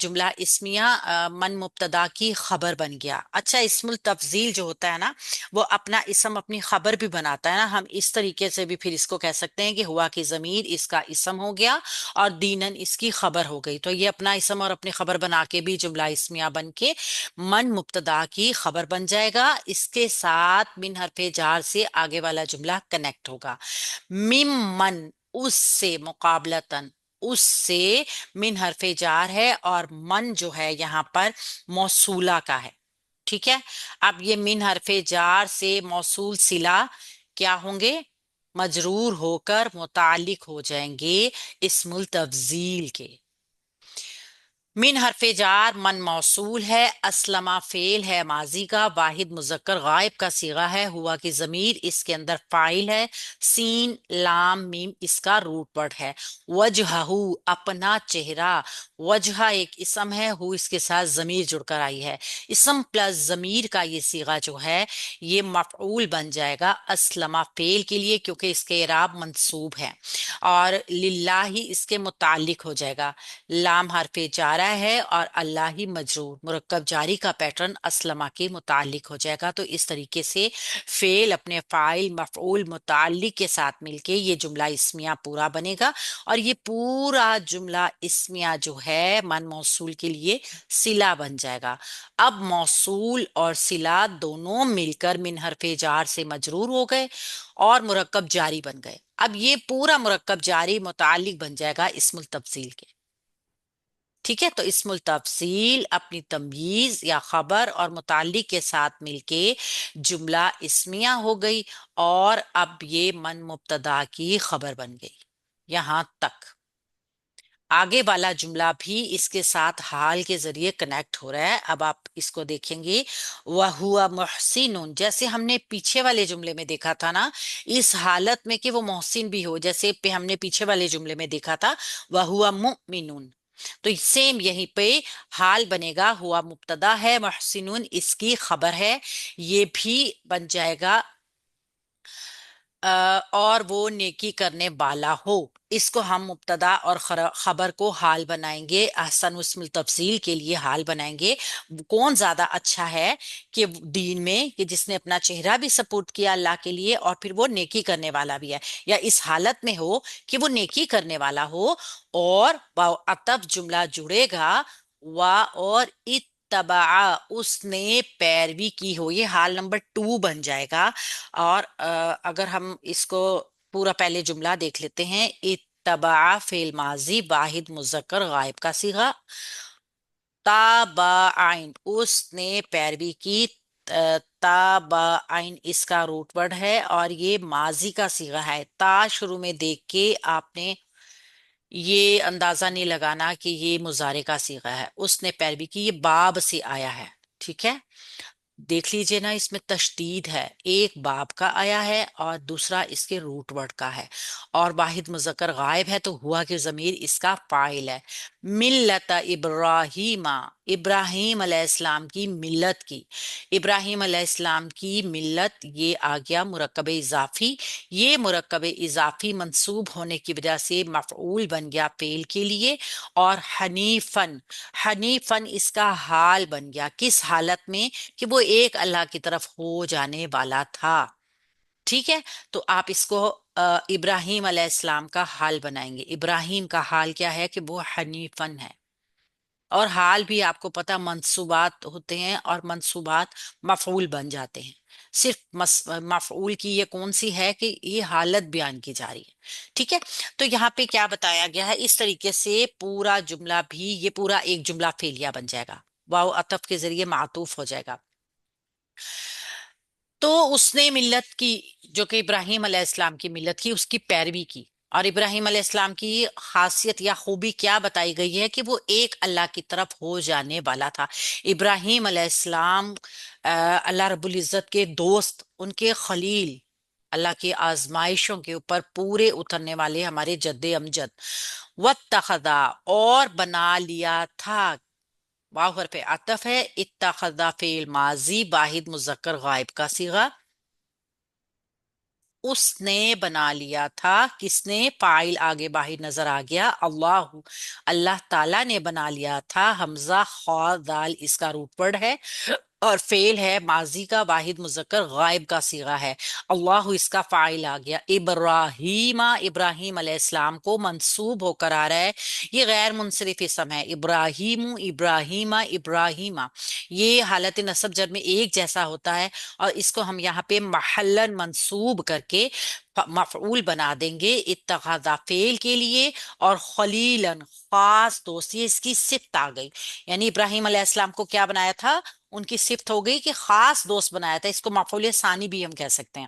جملہ اسمیہ من مبتدا کی خبر بن گیا. اچھا، اسم التفضیل جو ہوتا ہے نا، وہ اپنا اسم اپنی خبر بھی بناتا ہے نا. ہم اس طریقے سے بھی پھر اس کو کہہ سکتے ہیں کہ ہوا کی ضمیر اس کا اسم ہو گیا اور دینن اس کی خبر ہو گئی. تو یہ اپنا اسم اور اپنی خبر بنا کے بھی جملہ اسمیہ بن کے من مبتدا کی خبر بن جائے گا. اس کے ساتھ من حرف جار سے آگے والا جملہ کنیکٹ ہوگا. مم من، اس سے، مقابلتن اس سے. من حرف جار ہے اور من جو ہے یہاں پر موصولہ کا ہے. ٹھیک ہے. اب یہ من حرف جار سے موصول صلہ کیا ہوں گے؟ مجرور ہو کر متعلق ہو جائیں گے اسم التفضیل کے. من حرف جار من موصول ہے، اسلمہ فعل ہے ماضی کا، واحد مذکر غائب کا صیغہ ہے، ہوا کی ضمیر اس کے اندر فاعل ہے، سین لام میم اس کا روٹ ورڈ ہے. وجہہ، اپنا چہرہ. وجہ ایک اسم ہے، ہو اس کے ساتھ ضمیر جڑ کر آئی ہے. اسم پلس ضمیر کا یہ صیغہ جو ہے یہ مفعول بن جائے گا اسلمہ فعل کے لیے، کیونکہ اس کے اعراب منصوب ہے، اور للہ ہی اس کے متعلق ہو جائے گا. لام حرف جارہ ہے اور اللہ ہی مجرور، مرکب جاری کا پیٹرن اسلمہ کے متعلق ہو جائے گا. تو اس طریقے سے فعل اپنے فاعل مفعول متعلق کے ساتھ مل کے یہ جملہ اسمیہ پورا بنے گا. اور یہ پورا جملہ اسمیہ جو ہے من موصول کے لیے صلہ بن جائے گا. اب موصول اور صلہ دونوں مل کر من حرف جار سے مجرور ہو گئے اور مرکب جاری بن گئے. اب یہ پورا مرکب جاری متعلق بن جائے گا اسم التفضیل کے. ٹھیک ہے. تو اسم التفصیل اپنی تمییز یا خبر اور متعلق کے ساتھ مل کے جملہ اسمیہ ہو گئی اور اب یہ من مبتدا کی خبر بن گئی. یہاں تک آگے والا جملہ بھی اس کے ساتھ حال کے ذریعے کنیکٹ ہو رہا ہے. اب آپ اس کو دیکھیں گے، وَهُوَ مُحْسِنٌ، جیسے ہم نے پیچھے والے جملے میں دیکھا تھا نا، اس حالت میں کہ وہ محسن بھی ہو، جیسے پہ ہم نے پیچھے والے جملے میں دیکھا تھا وَهُوَ مُؤْمِنٌ. تو سیم یہیں پہ حال بنے گا. ہوا مبتدا ہے، محسنون اس کی خبر ہے، یہ بھی بن جائے گا اور وہ نیکی کرنے والا ہو. اس کو ہم مبتدا اور خبر کو حال بنائیں گے. احسن اسم التفصیل کے لیے حال بنائیں گے. کون زیادہ اچھا ہے کہ دین میں کہ جس نے اپنا چہرہ بھی سپورٹ کیا اللہ کے لیے اور پھر وہ نیکی کرنے والا بھی ہے، یا اس حالت میں ہو کہ وہ نیکی کرنے والا ہو اور عطف جملہ جڑے گا وا اور اتبع اس نے پیروی کی ہو. یہ حال نمبر 2 بن جائے گا. اور اگر ہم اس کو پورا پہلے جملہ دیکھ لیتے ہیں، اتبع فعل ماضی واحد مذکر غائب کا صیغہ، تابعین اس نے پیروی کی، تابعین اس کا روٹ ورڈ ہے اور یہ ماضی کا صیغہ ہے. تا شروع میں دیکھ کے آپ نے یہ اندازہ نہیں لگانا کہ یہ مضارع کا صیغہ ہے. اس نے پیروی کی، یہ باب سے آیا ہے. ٹھیک ہے. دیکھ لیجئے نا، اس میں تشدید ہے، ایک باب کا آیا ہے اور دوسرا اس کے روٹ ورڈ کا ہے، اور واحد مذکر غائب ہے تو ہوا کہ ضمیر اس کا فاعل ہے. ملت ابراہیم، ابراہیم علیہ السلام کی ملت کی، ابراہیم علیہ السلام کی ملت، یہ آ گیا مرکب اضافی. یہ مرکب اضافی منصوب ہونے کی وجہ سے مفعول بن گیا فعل کے لیے، اور حنیفن، حنیفن اس کا حال بن گیا. کس حالت میں؟ کہ وہ ایک اللہ کی طرف ہو جانے والا تھا. ٹھیک ہے. تو آپ اس کو ابراہیم علیہ السلام کا حال بنائیں گے. ابراہیم کا حال کیا ہے؟ کہ وہ حنیفن ہے. اور حال بھی آپ کو پتا منصوبات ہوتے ہیں اور منصوبات مفعول بن جاتے ہیں. صرف مفعول کی یہ کون سی ہے کہ یہ حالت بیان کی جا رہی ہے. ٹھیک ہے. تو یہاں پہ کیا بتایا گیا ہے، اس طریقے سے پورا جملہ بھی یہ پورا ایک جملہ فعلیہ بن جائے گا، واو عطف کے ذریعے معطوف ہو جائے گا. تو اس نے ملت کی، جو کہ ابراہیم علیہ السلام کی ملت کی، اس کی پیروی کی. اور ابراہیم علیہ السلام کی خاصیت یا خوبی کیا بتائی گئی ہے؟ کہ وہ ایک اللہ کی طرف ہو جانے والا تھا. ابراہیم علیہ السلام اللہ رب العزت کے دوست، ان کے خلیل، اللہ کی آزمائشوں کے اوپر پورے اترنے والے ہمارے جد امجد. واتخذا اور بنا لیا تھا، واو حرف عطف ہے، اتخذا فعل ماضی واحد مذکر غائب کا صیغہ، اس نے بنا لیا تھا، کس نے؟ فاعل آگے باہر نظر آ گیا، اللہ، اللہ تعالی نے بنا لیا تھا، حمزہ خا دال اس کا روٹ ورڈ ہے، اور فعل ہے ماضی کا واحد مذکر غائب کا صیغہ ہے، اللہ اس کا فاعل آ گیا، ابراہیم، ابراہیم علیہ السلام کو منصوب ہو کر آ رہا ہے، یہ غیر منصرف اسم ہے، ابراہیم، ابراہیم، ابراہیم، یہ حالت نصب جر میں ایک جیسا ہوتا ہے، اور اس کو ہم یہاں پہ محلن منصوب کر کے مفعول بنا دیں گے اتخاذا فعل کے لیے، اور خلیلن خاص دوست، یہ اس کی صفت آ گئی، یعنی ابراہیم علیہ السلام کو کیا بنایا تھا؟ ان کی صفت ہو گئی کہ خاص دوست بنایا تھا، اس کو مفعول ثانی بھی ہم کہہ سکتے ہیں۔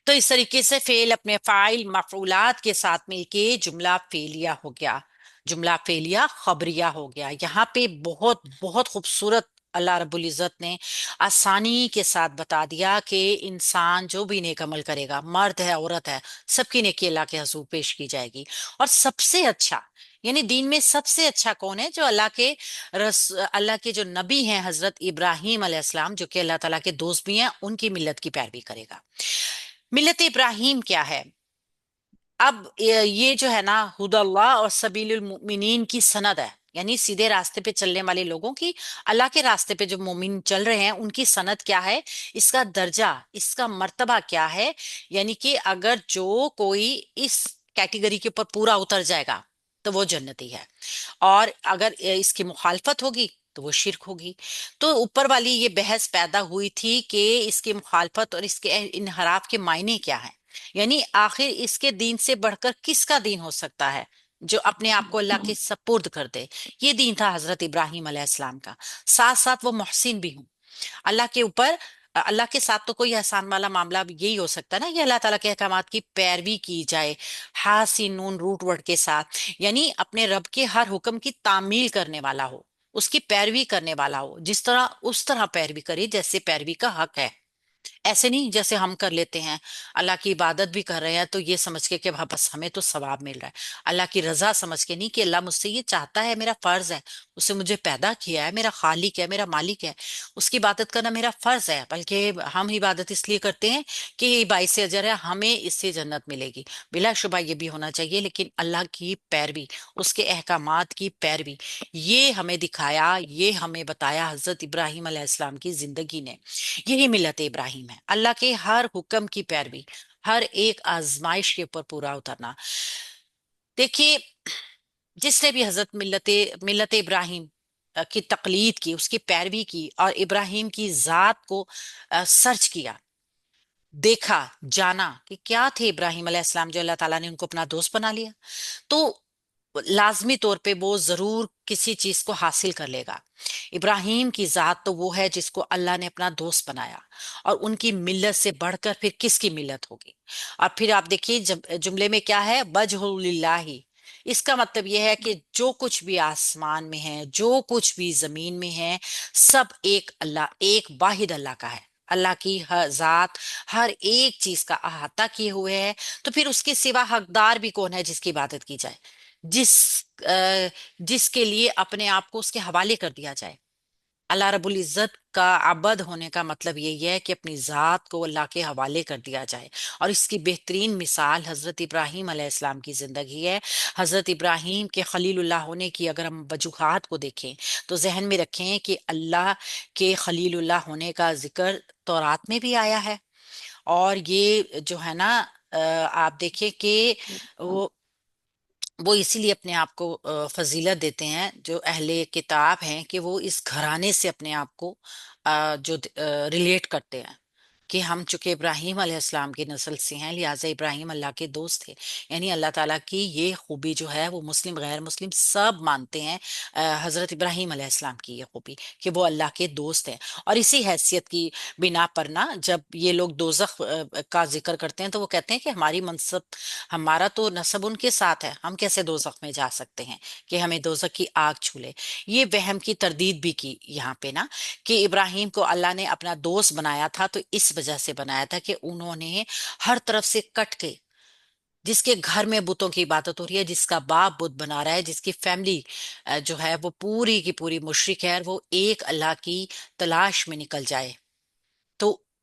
تو اس طریقے سے فعل اپنے فاعل مفعولات کے ساتھ مل کے جملہ فعلیہ ہو گیا، جملہ فعلیہ خبریہ ہو گیا۔ یہاں پہ بہت بہت خوبصورت اللہ رب العزت نے آسانی کے ساتھ بتا دیا کہ انسان جو بھی نیک عمل کرے گا، مرد ہے عورت ہے، سب کی نیکی اللہ کے حضور پیش کی جائے گی، اور سب سے اچھا، یعنی دین میں سب سے اچھا کون ہے؟ جو اللہ کے جو نبی ہیں حضرت ابراہیم علیہ السلام، جو کہ اللہ تعالیٰ کے دوست بھی ہیں، ان کی ملت کی پیروی کرے گا۔ ملت ابراہیم کیا ہے؟ اب یہ جو ہے نا، ہدی اللہ اور سبیل المؤمنین کی سند ہے، یعنی سیدھے راستے پہ چلنے والے لوگوں کی، اللہ کے راستے پہ جو مومن چل رہے ہیں ان کی سند کیا ہے، اس کا درجہ، اس کا مرتبہ کیا ہے؟ یعنی کہ اگر جو کوئی اس کیٹیگری کے اوپر پورا اتر جائے گا تو وہ جنتی ہے، اور اگر اس کی مخالفت ہوگی تو وہ شرک ہوگی۔ تو اوپر والی یہ بحث پیدا ہوئی تھی کہ اس کی مخالفت اور اس کے انحراف کے معنی کیا ہیں، یعنی آخر اس کے دین سے بڑھ کر کس کا دین ہو سکتا ہے جو اپنے آپ کو اللہ کے سپرد کر دے؟ یہ دین تھا حضرت ابراہیم علیہ السلام کا، ساتھ ساتھ وہ محسن بھی ہوں، اللہ کے اوپر، اللہ کے ساتھ تو کوئی احسان والا معاملہ بھی یہی ہو سکتا ہے نا، یہ اللہ تعالیٰ کے احکامات کی پیروی کی جائے، ہا سین نون روٹ ورڈ کے ساتھ، یعنی اپنے رب کے ہر حکم کی تعمیل کرنے والا ہو، اس کی پیروی کرنے والا ہو، جس طرح اس طرح پیروی کرے جیسے پیروی کا حق ہے، ایسے نہیں جیسے ہم کر لیتے ہیں، اللہ کی عبادت بھی کر رہے ہیں تو یہ سمجھ کے کہ بس ہمیں تو ثواب مل رہا ہے، اللہ کی رضا سمجھ کے نہیں کہ اللہ مجھ سے یہ چاہتا ہے، میرا فرض ہے، اس سے مجھے پیدا کیا ہے، میرا خالق ہے، میرا مالک ہے، اس کی عبادت کرنا میرا فرض ہے، بلکہ ہم عبادت اس لیے کرتے ہیں کہ یہ باعث اجر ہے، ہمیں اس سے جنت ملے گی، بلا شبہ یہ بھی ہونا چاہیے، لیکن اللہ کی پیروی، اس کے احکامات کی پیروی، یہ ہمیں دکھایا، یہ ہمیں بتایا حضرت ابراہیم علیہ السلام کی زندگی نے، یہی ملت ابراہیم ہے، اللہ کے ہر حکم کی پیروی، ہر ایک آزمائش کے اوپر پورا اترنا۔ دیکھیے، جس نے بھی حضرت ملت ابراہیم کی تقلید کی، اس کی پیروی کی، اور ابراہیم کی ذات کو سرچ کیا، دیکھا، جانا کہ کیا تھے ابراہیم علیہ السلام جو اللہ تعالیٰ نے ان کو اپنا دوست بنا لیا، تو لازمی طور پہ وہ ضرور کسی چیز کو حاصل کر لے گا۔ ابراہیم کی ذات تو وہ ہے جس کو اللہ نے اپنا دوست بنایا، اور ان کی ملت سے بڑھ کر پھر کس کی ملت ہوگی؟ اور پھر آپ دیکھیے جملے میں کیا ہے، وجہ للہ، اس کا مطلب یہ ہے کہ جو کچھ بھی آسمان میں ہے، جو کچھ بھی زمین میں ہے، سب ایک اللہ، ایک واحد اللہ کا ہے، اللہ کی ذات ہر ایک چیز کا احاطہ کیے ہوئے ہے، تو پھر اس کے سوا حقدار بھی کون ہے جس کی عبادت کی جائے، جس جس کے لیے اپنے آپ کو اس کے حوالے کر دیا جائے؟ اللہ رب العزت کا عبد ہونے کا مطلب یہی ہے کہ اپنی ذات کو اللہ کے حوالے کر دیا جائے، اور اس کی بہترین مثال حضرت ابراہیم علیہ السلام کی زندگی ہے۔ حضرت ابراہیم کے خلیل اللہ ہونے کی اگر ہم وجوہات کو دیکھیں تو ذہن میں رکھیں کہ اللہ کے خلیل اللہ ہونے کا ذکر تورات میں بھی آیا ہے، اور یہ جو ہے نا، آپ دیکھیں کہ وہ وہ اسی لیے اپنے آپ کو فضیلت دیتے ہیں جو اہل کتاب ہیں، کہ وہ اس گھرانے سے اپنے آپ کو جو ریلیٹ کرتے ہیں، کہ ہم چونکہ ابراہیم علیہ السلام کی نسل سے ہیں، لہٰذا ابراہیم اللہ کے دوست تھے، یعنی اللہ تعالیٰ کی یہ خوبی جو ہے وہ مسلم غیر مسلم سب مانتے ہیں، حضرت ابراہیم علیہ السلام کی یہ خوبی کہ وہ اللہ کے دوست ہیں، اور اسی حیثیت کی بنا پر نا، جب یہ لوگ دوزخ کا ذکر کرتے ہیں تو وہ کہتے ہیں کہ ہماری منصب، ہمارا تو نسب ان کے ساتھ ہے، ہم کیسے دوزخ میں جا سکتے ہیں کہ ہمیں دوزخ کی آگ چھولے؟ یہ وہم کی تردید بھی کی یہاں پہ نا، کہ ابراہیم کو اللہ نے اپنا دوست بنایا تھا تو اس وجہ سے بنایا تھا کہ انہوں نے ہر طرف سے کٹ کے، جس کے گھر میں بتوں کی عبادت ہو رہی ہے، جس کا باپ بت بنا رہا ہے، جس کی فیملی جو ہے وہ پوری کی پوری مشرک ہے، اور وہ ایک اللہ کی تلاش میں نکل جائے، تو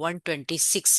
126।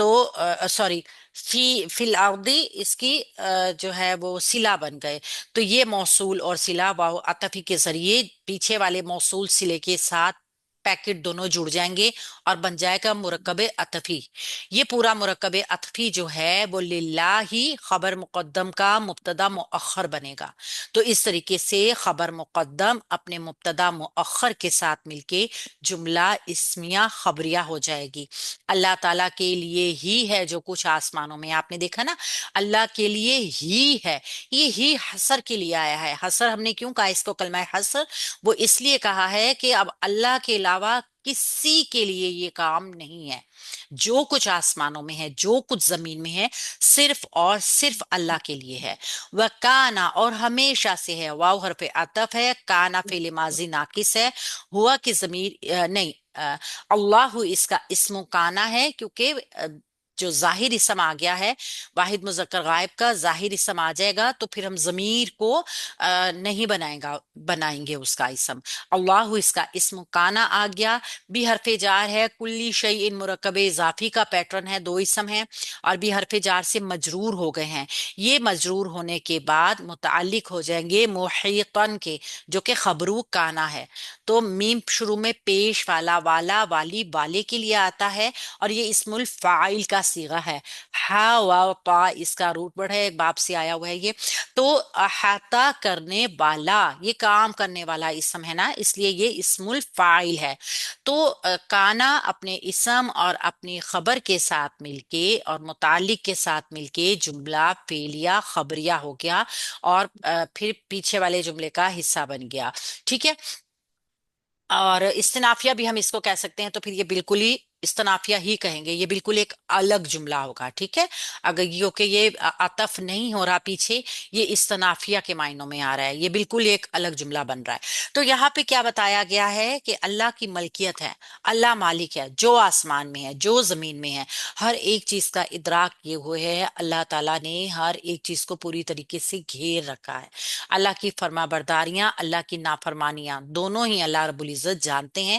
تو سوری، فی الارضی اس کی جو ہے وہ صلہ بن گئے. تو یہ موصول اور صلہ واو عطفی کے ذریعے پیچھے والے موصول صلے کے ساتھ پیکٹ دونوں جڑ جائیں گے اور بن جائے گا مرکب عطفی. یہ پورا مرکب عطفی جو ہے وہ للہ ہی خبر مقدم کا مبتدا مؤخر بنے گا. تو اس طریقے سے خبر مقدم اپنے مبتدا مؤخر کے ساتھ مل کے جملہ اسمیہ خبریہ ہو جائے گی. اللہ تعالیٰ کے لیے ہی ہے جو کچھ آسمانوں میں، آپ نے دیکھا نا، اللہ کے لیے ہی ہے. یہ ہی حصر کے لیے آیا ہے. حصر ہم نے کیوں کہا اس کو کلمہ حصر؟ وہ اس لیے کہا ہے کہ اب اللہ کے علاوہ کسی کے لیے یہ کام نہیں ہے. جو کچھ آسمانوں میں ہے، جو کچھ زمین میں ہے، صرف اور صرف اللہ کے لیے ہے. وہ کانا، اور ہمیشہ سے ہے. واو حرف عطف ہے، کانا فعل ماضی ناقص ہے، ہوا کی ضمیر نہیں، اللہ اس کا اسم کانا ہے، کیونکہ جو ظاہر اسم آ گیا ہے واحد مذکر غائب کا، ظاہر اسم آ جائے گا تو پھر ہم ضمیر کو نہیں بنائیں گے اس کا اسم. اللہ اس کا اسم کانا آ گیا. بھی حرف جار ہے، کلی شیء ان مرکب اضافی کا پیٹرن ہے، دو اسم ہیں اور بھی حرف جار سے مجرور ہو گئے ہیں. یہ مجرور ہونے کے بعد متعلق ہو جائیں گے محیطن کے، جو کہ خبرو کانا ہے. تو میم شروع میں پیش والا، والا، والی، والے کے لیے آتا ہے اور یہ اسم الفاعل کا صیغہ ہے. ہا واو طا اس کا روٹ ورڈ ہے، ایک باب سے آیا ہوا ہے یہ. تو احاطہ کرنے والا، یہ کام کرنے والا اسم ہے نا، اس لیے یہ اسم الفاعل ہے. تو کانا اپنے اسم اور اپنی خبر کے ساتھ مل کے اور متعلق کے ساتھ مل کے جملہ فعلیہ خبریہ ہو گیا اور پھر پیچھے والے جملے کا حصہ بن گیا. ٹھیک ہے. اور استنافیہ بھی ہم اس کو کہہ سکتے ہیں، تو پھر یہ بالکل ہی استنافیہ ہی کہیں گے، یہ بالکل ایک الگ جملہ ہوگا. ٹھیک ہے. اگر یہ عطف نہیں ہو رہا پیچھے، یہ استنافیہ کے معنوں میں آ رہا ہے، یہ بالکل ایک الگ جملہ بن رہا ہے. تو یہاں پہ کیا بتایا گیا ہے کہ اللہ کی ملکیت ہے، اللہ مالک ہے، جو آسمان میں ہے، جو زمین میں ہے، ہر ایک چیز کا ادراک کیے ہوئے ہے. اللہ تعالیٰ نے ہر ایک چیز کو پوری طریقے سے گھیر رکھا ہے. اللہ کی فرما برداریاں، اللہ کی نافرمانیاں، دونوں ہی اللہ رب العزت جانتے ہیں.